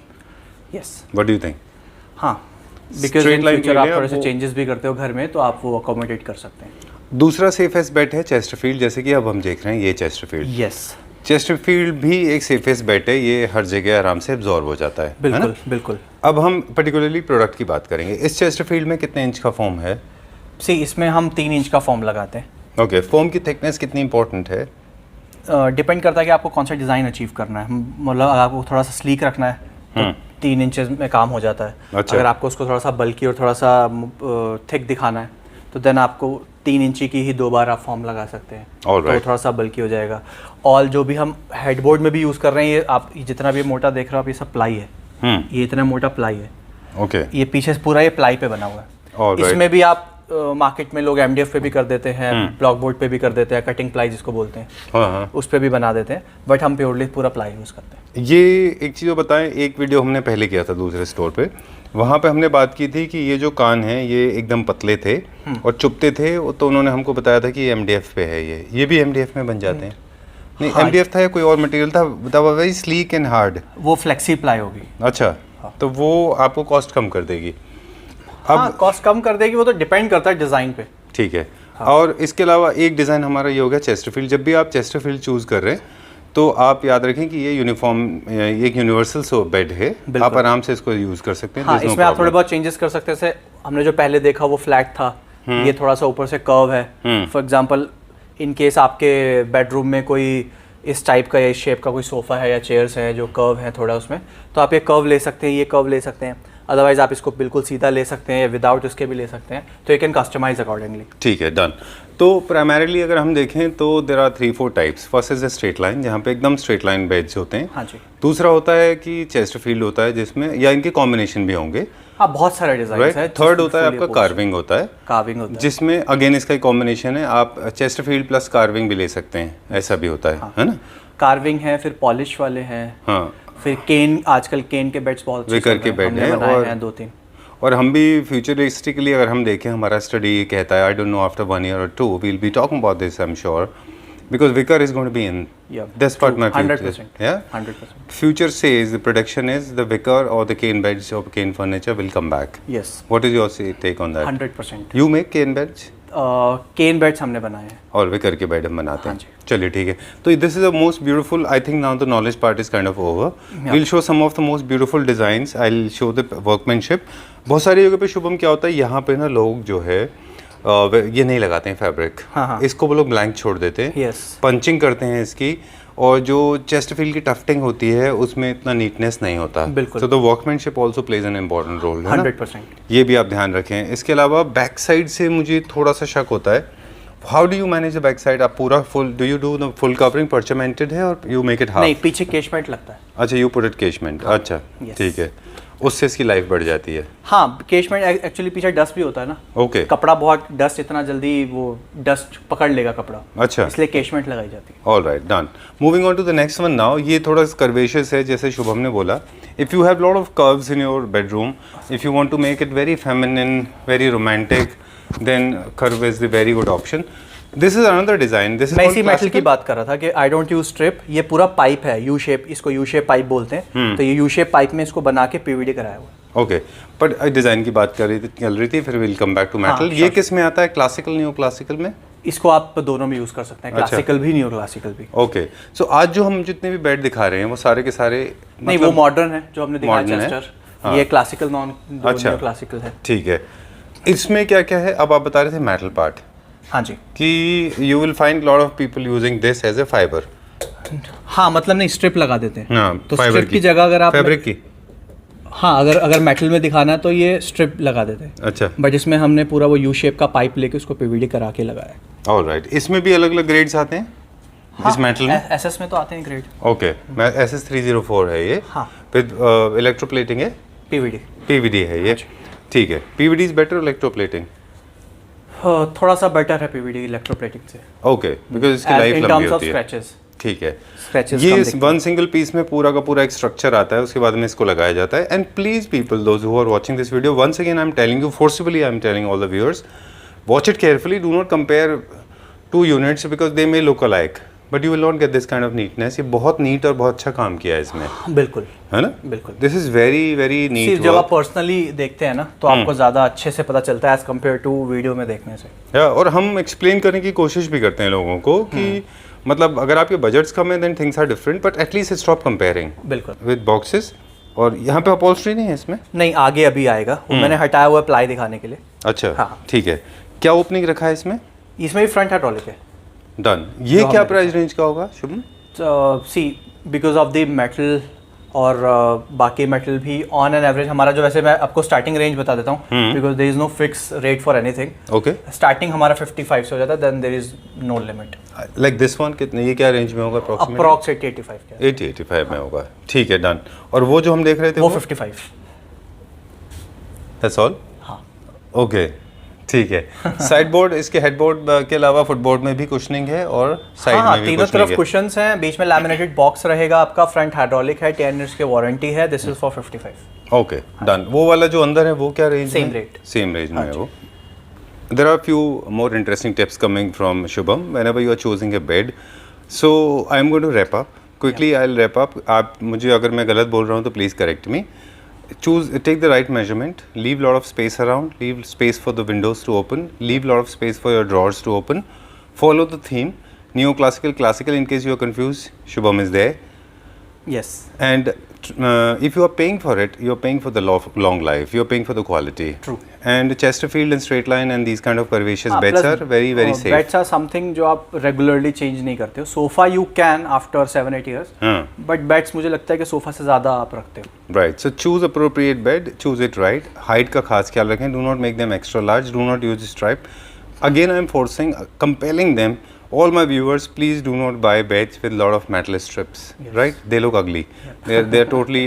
yes, what do you think? हाँ, because Straight in line future के आप लिए थोड़े से वो- चेंजेस भी करते हो घर में, तो आप वो अकोमोडेट कर सकते हैं। दूसरा सेफेस्ट बेट है चेस्टरफील्ड, जैसे कि अब हम देख रहे हैं ये चेस्टरफील्ड। यस, चेस्टरफील्ड भी एक सेफेस्ट बेट है, ये हर जगह आराम से एब्जॉर्ब हो जाता है ना? बिल्कुल बिल्कुल। अब हम पर्टिकुलरली प्रोडक्ट की बात करेंगे। इस चेस्टरफील्ड में कितने इंच का फोम है? सी, इसमें हम 3 इंच का फॉर्म लगाते हैं। ओके, फोम की थिकनेस कितनी इंपॉर्टेंट है? डिपेंड करता है कि आपको कौन सा डिज़ाइन अचीव करना है। मतलब अगर आपको थोड़ा सा स्लीक रखना है तो 3 इंचेस में काम हो जाता है। अच्छा। अगर आपको उसको थोड़ा सा बल्की और थोड़ा सा थिक दिखाना है तो देन आपको 3 इंची की ही 2 बार आप फॉर्म लगा सकते हैं। All तो right. थोड़ा सा बल्की हो जाएगा। और जो भी हम हेडबोर्ड में भी यूज़ कर रहे हैं, ये आप जितना भी मोटा देख रहे हो आप, ये सब प्लाई है। ये इतना मोटा प्लाई है। ओके, ये पीछे पूरा ये प्लाई पे बना हुआ All है। right. इसमें भी आप मार्केट में लोग MDF पे भी कर देते हैं, ब्लॉक बोर्ड पे भी कर देते हैं, कटिंग प्लाई जिसको बोलते हैं, हाँ हाँ। उस पे भी बना देते हैं। बट हम प्योरली पूरा प्लाई यूज़ करते हैं। ये एक चीज़ बताएं, एक वीडियो हमने पहले किया था दूसरे स्टोर पे, वहाँ पे हमने बात की थी कि ये जो कान हैं ये एकदम पतले थे और चुभते थे, तो उन्होंने हमको बताया था कि MDF पे है ये भी MDF में बन जाते हैं? नहीं, हाँ। MDF था या कोई और मटेरियल था? बताओ, वेरी स्लीक एंड हार्ड। वो फ्लेक्सी प्लाई होगी। अच्छा, तो वो आपको कॉस्ट कम कर देगी। हाँ, कॉस्ट कम कर देगी, वो तो डिपेंड करता है डिज़ाइन पे। ठीक है। और इसके अलावा एक डिज़ाइन हमारा ये हो गया चेस्टरफील्ड। जब भी आप चेस्टरफील्ड चूज़ कर रहे हैं तो आप याद रखें कि ये यूनिफॉर्म, एक यूनिवर्सल बेड है, आप आराम से इसको यूज़ कर सकते हैं। हाँ, there's no इसमें आप थोड़े problem. बहुत चेंजेस कर सकते हैं। जैसे हमने जो पहले देखा वो फ्लैट था, ये थोड़ा सा ऊपर से कर्व है। फॉर एग्जांपल, इन केस आपके बेडरूम में कोई इस टाइप का या इस शेप का कोई सोफ़ा है या चेयर्स हैं जो कर्व है थोड़ा उसमें, तो आप ये कर्व ले सकते हैं, ये कर्व ले सकते हैं। अदरवाइज आप इसको बिल्कुल सीधा ले सकते हैं या विदाउट इसके भी ले सकते हैं। तो यू कैन कस्टमाइज अकॉर्डिंगली। ठीक है, डन। तो प्राइमरीली अगर हम देखें तो there are 3-4 types. First is a straight line, जहाँ पे एकदम स्ट्रेट लाइन बेड्स होते हैं। हाँ जी। दूसरा होता है कि चेस्टरफील्ड होता है, जिसमें या इनके कॉम्बिनेशन भी होंगे, हाँ, बहुत सारे डिज़ाइन राइट। है। थर्ड होता है आपका कार्विंग होता है, कार्विंग होता है, जिसमें अगेन इसका कॉम्बिनेशन है, आप चेस्टरफील्ड प्लस कार्विंग भी ले सकते हैं, ऐसा भी होता है ना? कार्विंग है, फिर पॉलिश वाले हैं, हाँ, फिर केन, आजकल केन के बेड्स बहुत अच्छे विकर चल के रहे हैं, बेड हमने हैं, बनाए और हैं 2-3। और हम भी फ्यूचरिस्टिकली अगर हम देखें, हमारा स्टडी कहता है, आई don't know after 1 year or 2 we'll be talking about this, I'm sure, because Vicar is going to be in. Yeah, That's what true. my future 100%. yeah 100%. future says, the prediction is the Vicar or the cane beds or cane furniture will come back. Yes, What is your take on that? 100%। You make cane beds? Cane beds हमने बनाए हैं। और vicar के bed हम बनाते हैं। हाँ जी। चलिए ठीक है। तो this is the most beautiful, I think now the knowledge part is kind of over. Will show some of the most beautiful designs, I will show the workmanship. बहुत सारी जगह पे शुभम क्या होता है, यहाँ पे ना लोग जो है ये नहीं लगाते हैं फैब्रिक, हाँ। इसको वो लोग ब्लैंक छोड़ देते हैं, Yes. पंचिंग करते हैं इसकी, और जो चेस्टरफील्ड की टफ्टिंग होती है उसमें इतना नीटनेस नहीं होता। बिल्कुल। तो the workmanship also plays an important role, है ना? 100%। ये भी आप ध्यान रखें। इसके अलावा बैक साइड से मुझे थोड़ा सा शक होता है, how do you manage the back side? आप पूरा full, do you do the full covering parchmented है और यू मेक इट हाफ? नहीं, पीछे केशमेंट लगता है। अच्छा, यू पुट इट केशमेंट। अच्छा, Yes. ठीक है, उससे इसकी लाइफ बढ़ जाती है। हाँ, केशमेंट एक्चुअली पीछे डस्ट भी होता है ना। ओके, कपड़ा बहुत डस्ट, इतना जल्दी वो डस्ट पकड़ लेगा कपड़ा, अच्छा, इसलिए केशमेंट लगाई जाती है। All right, done. Moving on to the next one now. ये थोड़ा कर्वेशियस है, जैसे शुभम ने बोला, if you have lot of curves in your bedroom, if you want to make it very feminine, very romantic, then curve is the very good option. This is another design, this is मैं इसी metal की बात कर रहा था कि I don't use strip. ये पूरा पाइप है, यू शेप, इसको यू शेप पाइप बोलते हैं। तो ये यू शेप पाइप में इसको बना के पीवीडी कराया हुआ है। ओके, बट डिज़ाइन की बात चल रही थी, फिर will come back to metal. ये किस में आता है, क्लासिकल, न्यू क्लासिकल में? इसको आप दोनों में यूज कर सकते हैं, क्लासिकल भी, न्यू क्लासिकल भी। ओके, सो आज जो हम जितने भी बेड दिखा रहे हैं वो सारे के सारे नहीं, वो मॉडर्न है जो हमने दिखाया modern है? चेस्टर। ये क्लासिकल, नॉन अच्छा। न्यू क्लासिकल है। ठीक है। इसमें क्या क्या है, अब आप बता रहे थे मेटल पार्ट, हाँ जी। कि you will find lot of people using this as a fibre. हाँ, मतलब नहीं, स्ट्रिप लगा देते हैं। हाँ, तो फाइबर स्ट्रिप की जगह अगर आप फैब्रिक की। हाँ, अगर मेटल में दिखाना है तो ये स्ट्रिप लगा देते हैं। अच्छा, बट इसमें हमने पूरा वो यू शेप का पाइप लेके उसको पीवीडी करा के लगाया है। ऑलराइट। इसमें भी अलग अलग ग्रेड्स आते हैं इस मेटल में? एसएस में तो आते हैं ग्रेड। ओके, मैं SS304 है ये, हाँ। विद इलेक्ट्रोप्लेटिंग है, पीवीडी PVD है ये। ठीक है, PVD इज बेटर इलेक्ट्रोप्लेटिंग? थोड़ा सा बेटर है पीवीडी इलेक्ट्रोप्लेटिंग से, ओके, बिकॉज इसकी लाइफ इन लंबी टर्म्स ऑफ होती है। स्क्रैचेस। ठीक है, स्क्रैचेस ये इस वन सिंगल पीस में पूरा का पूरा एक स्ट्रक्चर आता है, उसके बाद में इसको लगाया जाता है। And please people, those who are watching this video, once again I am telling you, forcibly I am telling all the viewers, watch it carefully, do not compare two units because they may look alike, but you will not get this kind of neatness. ये बहुत NEET और बहुत अच्छा काम किया है इसमें, बिल्कुल है ना? बिल्कुल। This is very very neat. जब आप पर्सनली देखते हैं ना तो आपको ज़्यादा अच्छे से पता चलता है एज कम्पेयर टू वीडियो में देखने से। और हम एक्सप्लेन करने की कोशिश भी करते हैं लोगों को कि मतलब अगर आपके बजट्स कम है then things are different, but at least stop comparing बिल्कुल विद बॉक्सेस। और यहाँ पे अपॉल्स्ट्री नहीं है इसमें? नहीं, आगे अभी आएगा, वो मैंने हटाया हुआ प्लाई दिखाने के लिए। अच्छा हाँ। ठीक है। क्या ओपनिंग रखा है इसमें? इसमें भी फ्रंट हाइड्रोलिक है। डन। ये क्या प्राइस रेंज का होगा शुभम? सी बिकॉज ऑफ द मेटल और बाकी मेटल भी ऑन एन एवरेज हमारा जो, वैसे मैं आपको स्टार्टिंग रेंज बता देता हूँ because there is no fix rate for anything. Okay. Starting हमारा 55 से हो जाता है, then there is no limit. Like this one कितने, ये क्या रेंज में होगा अप्रोक्सीमेटली? अप्रॉक्स 80-85 का 80-85 में होगा। ठीक है, डन। और वो जो हम देख रहे थे वो 55। That's all? हाँ ओके ठीक है। साइड बोर्ड, इसके हेडबोर्ड के अलावा फुटबोर्ड में भी कुशनिंग है और साइड हाँ, में भी तीनों कुशनिंग तरफ है। कुशन्स हैं, बीच में लैमिनेटेड बॉक्स रहेगा आपका, फ्रंट हाइड्रोलिक है, 10 इयर्स की वारंटी है। This is for 55। Okay done. वो वाला जो अंदर है वो क्या रेंज Same में? rate. सेम रेंज में है वो। There are few more interesting tips coming from Shubham whenever you are choosing a bed. So I am going to wrap up quickly. I'll wrap up. आप मुझे अगर मैं गलत बोल रहा हूँ तो please correct me. Take the right measurement. Leave lot of space around. Leave space for the windows to open. Leave lot of space for your drawers to open. Follow the theme. Neoclassical, classical. In case you are confused, Shubham is there. Yes. And if you are paying for it, you are paying for the long life. You are paying for the quality. True. And Chesterfield and straight line and these kind of curvaceous beds plus, are very very safe. Beds are something जो आप regularly change नहीं करते हो। Sofa you can after 7-8 years, but beds मुझे लगता है कि sofa से ज़्यादा आप रखते हो। Right. So choose appropriate bed. Choose it right. Height का खास ख्याल रखें. Do not make them extra large. Do not use stripe. Again, I am forcing, compelling them. All my viewers, please do not buy beds with lot of metal strips. Yes. Right? They look ugly. They're totally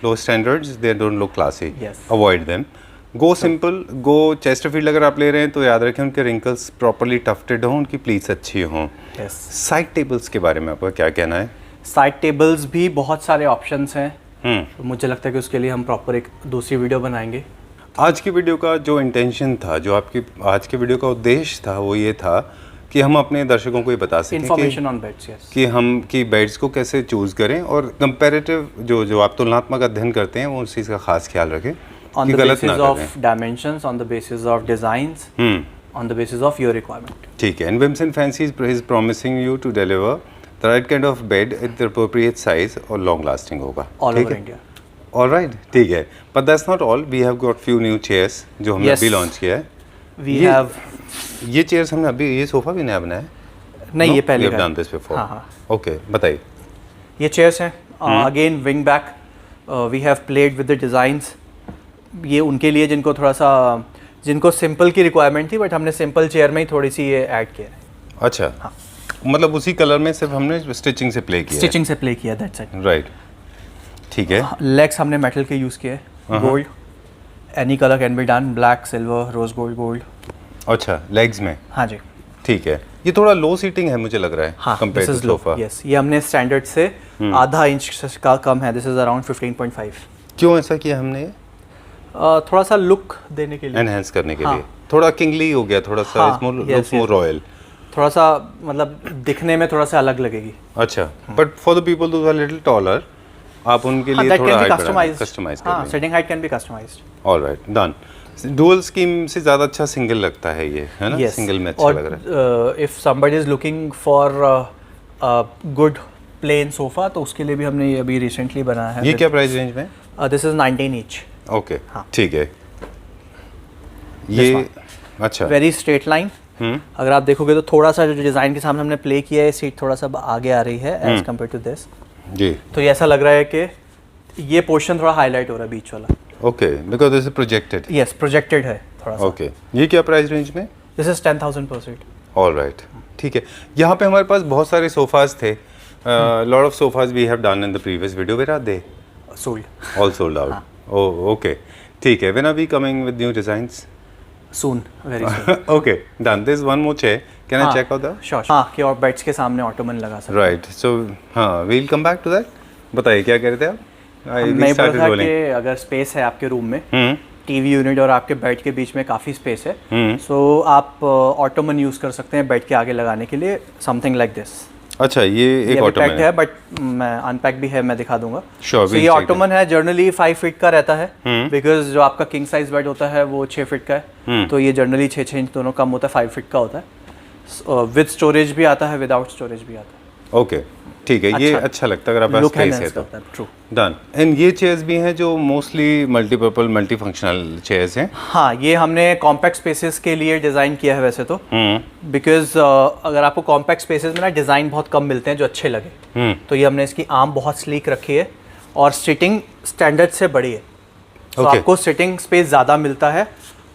low standards. They don't look classy. Yes. Avoid them. Go simple. Go Chesterfield अगर आप ले रहे हैं तो याद रखें उनके wrinkles properly tufted हों, उनकी pleats अच्छी हों. Yes. Side tables के बारे में आपका क्या कहना है? साइड टेबल्स भी बहुत सारे ऑप्शंस हैं। मुझे लगता है कि उसके लिए हम प्रॉपर एक दूसरी वीडियो बनाएंगे। आज की वीडियो का जो इंटेंशन था, जो आपकी आज की वीडियो का उद्देश्य था, वो ये था कि हम अपने दर्शकों को ये बता सकें इन्फॉर्मेशन ऑन बेड्स। यस। कि हम कि बेड्स को कैसे चूज़ करें और कंपैरेटिव जो आप तुलनात्मक अध्ययन करते हैं वो उस चीज़ का खास ख्याल रखें ऑन कि द गलत ना बेसिस करें। Of dimensions, on the basis of designs, on the basis of your requirement. ठीक है। And Wimsen fancy is promising you to deliver the right kind of bed at the appropriate size और long lasting होगा all ठीक over है? India. Alright, ठीक है। But that's not all, we have got few new chairs जो हमने Yes. अभी launch किया है। वी ये- हैव ये चेयर्स हमने अभी, ये सोफा भी नया बनाया है? नहीं, ये पहले वी हैव का डन दिस बिफोर। हाँ, हाँ। ओके, बताइए। ये चेयर्स हैं again wing back. We have played with the designs. ये उनके लिए जिनको थोड़ा सा, जिनको सिंपल की रिक्वायरमेंट थी, बट हमने सिंपल चेयर में ही थोड़ी सी ये ऐड किया है। अच्छा, मतलब उसी कलर में सिर्फ हमने स्टिचिंग से प्ले किया है। स्टिचिंग से प्ले किया, दैट्स इट। राइट, ठीक है। लेग्स हमने मेटल के यूज़ किए, gold. Any colour can be done, black, silver, rose gold, gold. अच्छा, लेग्स में, हाँ जी। ठीक है। ये थोड़ा लो सीटिंग है मुझे लग रहा है हाँ, कंपेयर टू सोफा। यस, ये हमने स्टैंडर्ड से आधा इंच का कम है। This is around 15.5। क्यों ऐसा किया हमने? थोड़ा सा लुक देने के लिए, एनहेंस करने के हाँ। लिए थोड़ा किंगली हो गया, थोड़ा सा हाँ, लुक्स yes, मोर yes. रॉयल। थोड़ा सा मतलब दिखने में थोड़ा सा अलग लगेगी। अच्छा, but for the people who are little taller, आप उनके लिए दैट थोड़ा can be height customised. Customise हाँ, कर setting height can be customised. Alright, done. Dual scheme से ज़्यादा अच्छा सिंगल लगता है ये, है ना? सिंगल में अच्छा लग रहा है। If somebody is looking for good plain sofa, तो उसके लिए भी हमने ये अभी रिसेंटली बनाया है। ये क्या प्राइस रेंज में? This is 19 each. ओके, हाँ। ठीक है। ये अच्छा, वेरी स्ट्रेट लाइन। अगर आप देखोगे तो थोड़ा सा जो डिज़ाइन के सामने हमने प्ले किया है, सीट थोड़ा सा आगे आ रही है एज कम्पेयर टू दिस। जी, तो ये ऐसा लग रहा है कि ये पोर्शन थोड़ा हाईलाइट हो रहा है, बीच वाला। Okay, because this is projected. Yes, projected है थोड़ा सा। ओके, ये क्या प्राइस रेंज में? This is 10,000 per seat। Alright, ठीक है। यहाँ पे हमारे पास बहुत सारे सोफाज थे। Lot of sofas we have done in the previous video. Where are they? Sold. All sold out. Oh, okay, ठीक है। When are we coming with new designs? Soon, very soon. Okay, done. This one more chair, can I check out that? Sure. हाँ, कि और beds के सामने Ottoman लगा सकते right, so हाँ, we'll come back to that. बताइए क्या कह रहे थे आप? हैं। मैं बोल रहा था कि अगर स्पेस है आपके रूम में, टीवी यूनिट और आपके बेड के बीच में काफ़ी स्पेस है, सो आप ऑटोमन यूज़ कर सकते हैं बेड के आगे लगाने के लिए, समथिंग लाइक दिस। अच्छा, ये एक ये ऑटोमन पैक्ड है, बट मैं अनपैक भी है, मैं दिखा दूंगा। Sure, So we'll ये check ऑटोमन है, जनरली 5 फीट का रहता है, बिकॉज जो आपका किंग साइज बेड होता है वो 6 फीट का है, तो ये जनरली 6 इंच दोनों कम होता है, 5 फीट का होता है। विद स्टोरेज भी आता है, विदाउट स्टोरेज भी आता है। ओके, ठीक है, ये अच्छा लगता है अगर आप लुक स्पेस है एनहांस तो। करता है, ट्रू। डन। एंड ये चेयर्स भी हैं जो मोस्टली मल्टीपर्पल मल्टी फंक्शनल चेयर्स हैं। हाँ, ये हमने कॉम्पैक्ट स्पेसेस के लिए डिज़ाइन किया है वैसे तो, बिकॉज अगर आपको कॉम्पैक्ट स्पेसेस में ना डिज़ाइन बहुत कम मिलते हैं जो अच्छे लगे, तो ये हमने इसकी आर्म बहुत स्लीक रखी है और सिटिंग स्टैंडर्ड से बड़ी है, तो Okay. आपको सिटिंग स्पेस ज़्यादा मिलता है,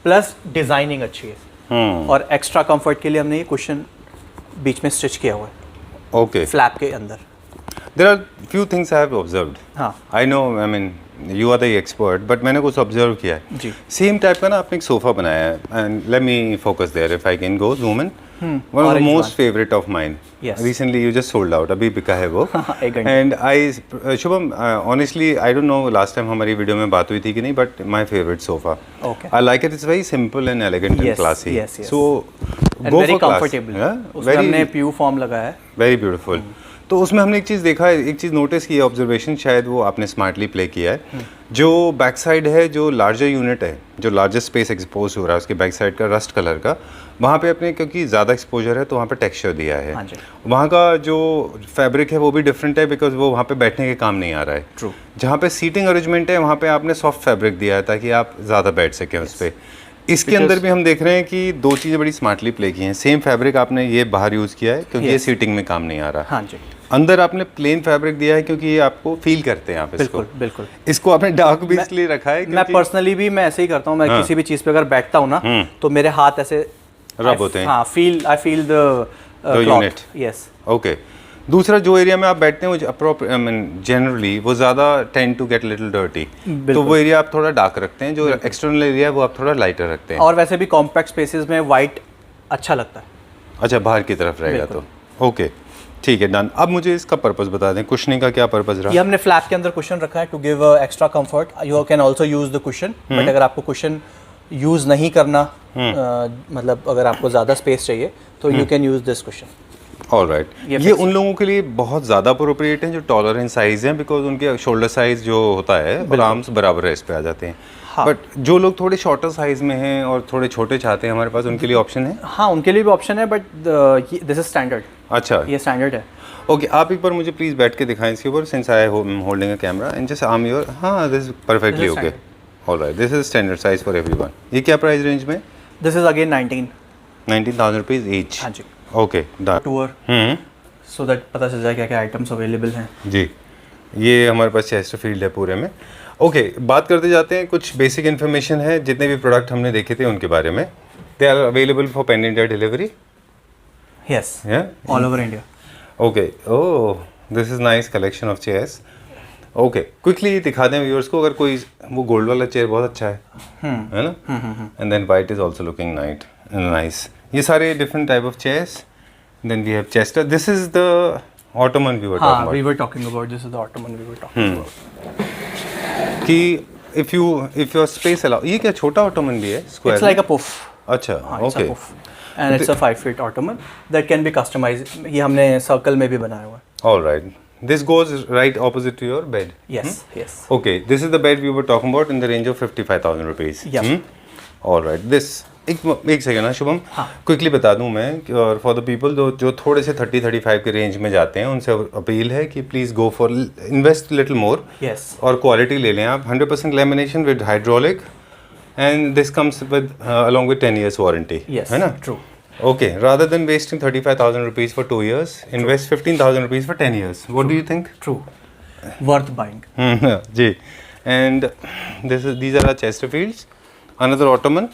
प्लस डिज़ाइनिंग अच्छी है, और एक्स्ट्रा कंफर्ट के लिए हमने ये कुशन बीच में स्टिच किया हुआ है ओके, फ्लैप के अंदर। There are few things I have observed. हाँ। I know, I mean you are the expert, but मैंने कुछ ऑब्जर्व किया है। जी। सेम टाइप का ना आपने एक सोफा बनाया है, and let me focus there if I can go zoom in. One of the orange most favourite of mine, Yes. Recently you just sold out, अभी बिका है वो। एक घंटे। And I Shubham, honestly I don't know last time हमारी video में बात हुई थी कि नहीं, but my favourite sofa, Okay. I like it, it's very simple and elegant and Yes, classy, yes, yes. So and go very for class. Comfortable, उसमें हमने प्यू form लगाया है। Very beautiful. तो उसमें हमने एक चीज़ देखा है, एक चीज़ नोटिस की है, ऑब्जर्वेशन शायद वो आपने स्मार्टली प्ले किया है। जो बैक साइड है, जो लार्जर यूनिट है, जो लार्जेस्ट स्पेस एक्सपोज हो रहा है उसके बैक साइड का रस्ट कलर का, वहाँ पे अपने क्योंकि ज़्यादा एक्सपोजर है तो वहाँ पे टेक्सचर दिया है। हाँ जी। वहाँ का जो फैब्रिक है वो भी डिफरेंट है, बिकॉज वो वहाँ पे बैठने के काम नहीं आ रहा है। True. जहाँ पे सीटिंग अरेंजमेंट है वहाँ पे आपने सॉफ्ट फैब्रिक दिया है ताकि आप ज़्यादा बैठ सकें उस पर। इसके अंदर भी हम देख रहे हैं कि दो चीज़ें बड़ी स्मार्टली प्ले की हैं। सेम फैब्रिक आपने ये बाहर यूज़ किया है क्योंकि ये Yes. सीटिंग में काम नहीं आ रहा। हाँ जी, अंदर आपने प्लेन फैब्रिक दिया है क्योंकि ये आपको फील करते हैं आप इसको। बिल्कुल बिल्कुल। इसको आपने डार्क भी इसलिए रखा है मैं क्योंकि पर्सनली भी मैं ऐसे ही करता हूँ, मैं किसी भी चीज़ पे अगर बैठता हूँ ना, तो मेरे हाथ ऐसे रब होते हैं। हाँ, I feel the unit. Yes. Okay. दूसरा, जो एरिया में आप बैठते हैं वो जनरली वो ज़्यादा tend to get little dirty, तो वो एरिया आप थोड़ा डार्क रखते हैं। जो एक्सटर्नल एरिया है वो आप थोड़ा लाइटर रखते हैं। और वैसे भी कॉम्पैक्ट स्पेसेस में वाइट अच्छा लगता है। अच्छा, बाहर की तरफ रहेगा तो ओके, ठीक है, डन। अब मुझे इसका पर्पस बता दें, कुशनिंग का क्या पर्पस रहा? ये हमने फ्लैप के अंदर कुशन रखा है to give extra comfort. You can also use the cushion, but अगर आपको कुशन यूज नहीं करना, मतलब अगर आपको ज़्यादा स्पेस चाहिए तो you can use this cushion. Alright, ये उन लोगों के लिए बहुत ज़्यादा अप्रोप्रिएट है जो टॉलर इन साइज़ हैं, बिकॉज उनके शोल्डर साइज़ जो होता है और आर्म्स बराबर इस पे आ जाते हैं। हाँ। बट जो लोग थोड़े शॉर्टर साइज़ में हैं और थोड़े छोटे चाहते हैं, हमारे पास उनके लिए ऑप्शन है। हाँ, उनके लिए भी ऑप्शन है, बट दिस इज स्टैंडर्ड। अच्छा, ये स्टैंडर्ड है। ओके, आप एक बार मुझे प्लीज़ बैठ के दिखाएं इसके ऊपर, since I holding a camera and just arm your. हाँ, this perfectly okay. Alright, this is standard size for everyone. ये क्या प्राइस रेंज में? This is again 19,000 rupees each. हाँ जी। Okay, done. Tour, so that पता चल जाए क्या क्या आइटम्स अवेलेबल हैं। जी, ये हमारे पास चेस्टरफील्ड है पूरे में। ओके, बात करते जाते हैं, कुछ बेसिक इन्फॉर्मेशन है जितने भी प्रोडक्ट हमने देखे थे उनके बारे में। They are available for pan India delivery. Yes, Yeah? All over India. Okay, oh this is nice collection of chairs. Okay, quickly दिखा दें व्यूअर्स को, अगर कोई वो गोल्ड वाला चेयर बहुत अच्छा है ना, and then white is also looking nice. ये सारे different type of chairs. Then we have Chester, this is the ottoman we were हाँ, talking we were talking about this is the ottoman we were talking about. कि if your space allow, ये क्या छोटा ottoman भी है square? It's like a pouf. अच्छा, okay, and it's a 5 feet ottoman that can be customized. ये हमने circle में भी बनाया हुआ है। Alright, this goes right opposite to your bed. Yes, yes. Okay, this is the bed we were talking about in the range of 55,000 rupees. Yep. All right, this एक second ना Shubham, quickly बता दूं मैं कि, और फॉर द पीपल जो थोड़े से 30-35 के रेंज में जाते हैं उनसे अपील है कि please go for invest little more. Yes. और क्वालिटी ले लें आप। 100% lamination with hydraulic and this comes with along with 10 years warranty. Yes, है ना? true. Okay, rather than wasting 35,000 rupees for 2 years, invest 15,000 rupees for 10 years. What do you think? True. Worth buying. Ji, and these are our Chesterfields. Another ottoman,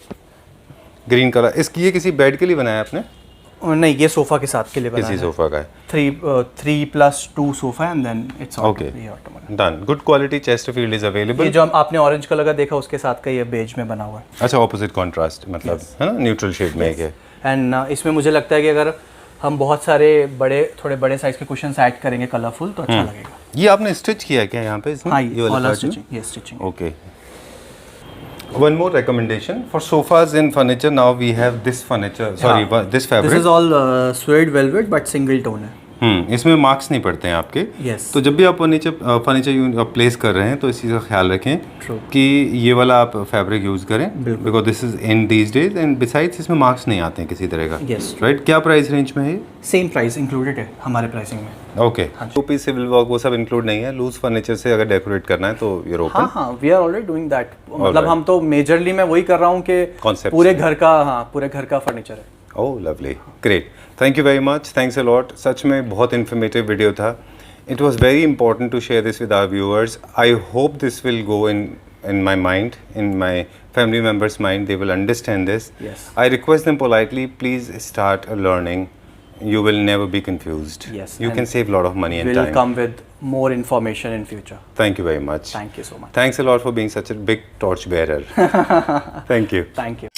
green color. इसकी ये किसी bed के लिए बनाया आपने? नहीं, ये सोफा के साथ के लिए बनाया किसी है। सोफा का है। 3+2 sofa and then it's Okay. Done. Good quality Chesterfield is available. ये जो आपने ऑरेंज कलर का देखा उसके साथ का ये बेज में बना हुआ है। अच्छा, ऑपोजिट कॉन्ट्रास्ट, मतलब है ना, न्यूट्रल शेड में एक है। एंड इसमें मुझे लगता है कि अगर हम बहुत सारे थोड़े बड़े साइज के कुशन्स ऐड करेंगे कलरफुल तो अच्छा लगेगा। ये आपने स्टिच किया है क्या यहाँ पे इसमें? हाँ, ये वाला ऑल part में? स्टिचिंग, ये stitching. Okay. One more recommendation for sofas and furniture. Now we have this furniture. Sorry, this this fabric. Is all swayed velvet but single tone है। इसमें मार्क्स नहीं पड़ते हैं आपके। Yes. तो जब भी आप फर्नीचर प्लेस कर रहे हैं तो इस चीज़ का ख्याल रखें True. कि ये वाला आप फैब्रिक यूज़ करें, because this is in these days, and besides इसमें मार्क्स नहीं आते हैं किसी तरह का। Yes. राइट, क्या प्राइस रेंज में है ये? सेम प्राइस इंक्लूडेड है हमारे प्राइसिंग में। Okay, two piece civil work वो सब इंक्लूड नहीं है। लूज फर्नीचर से अगर डेकोरेट करना है तो यूर ओपन। हाँ, we are already doing that. मतलब हम तो मेजरली मैं वही कर रहा हूँ कि Concepts पूरे घर का फर्नीचर है। Oh lovely, great, thank you very much, thanks a lot. सच में बहुत इन्फॉर्मेटिव वीडियो था। It was very important to share this with our viewers. I hope this will go in my mind, in my family members' mind, they will understand this. Yes. I request them politely, please start learning. You will never be confused. Yes, You and can save a lot of money and We'll time. come with more information in future. Thank you very much. Thank you so much. Thanks a lot for being such a big torch bearer. Thank you. Thank you.